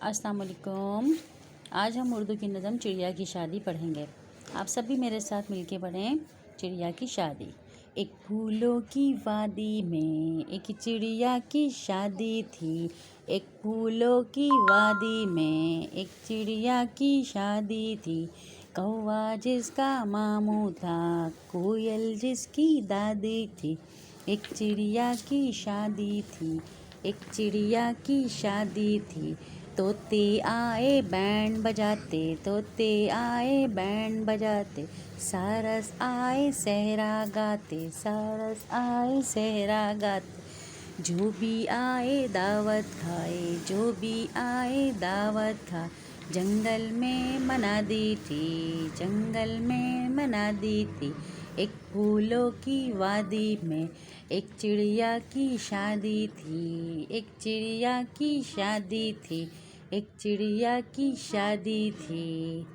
अस्सलाम वालेकुम। आज हम उर्दू की नज़म चिड़िया की शादी पढ़ेंगे। आप सभी मेरे साथ मिलके पढ़ें चिड़िया की शादी। एक फूलों की वादी में एक चिड़िया की शादी थी। एक फूलों की वादी में एक चिड़िया की शादी थी। कौवा जिसका मामू था, कोयल जिसकी दादी थी। एक चिड़िया की शादी थी, एक चिड़िया की शादी थी। तोते आए बैंड बजाते, तोते आए बैंड बजाते। सारस आए सहरा गाते, सारस आए सहरा गाते। जो भी आए दावत खाए, जो भी आए दावत खा। जंगल में मनादी थी, जंगल में मनादी थी। एक फूलों की वादी में एक चिड़िया की शादी थी। एक चिड़िया की शादी थी, एक चिड़िया की शादी थी।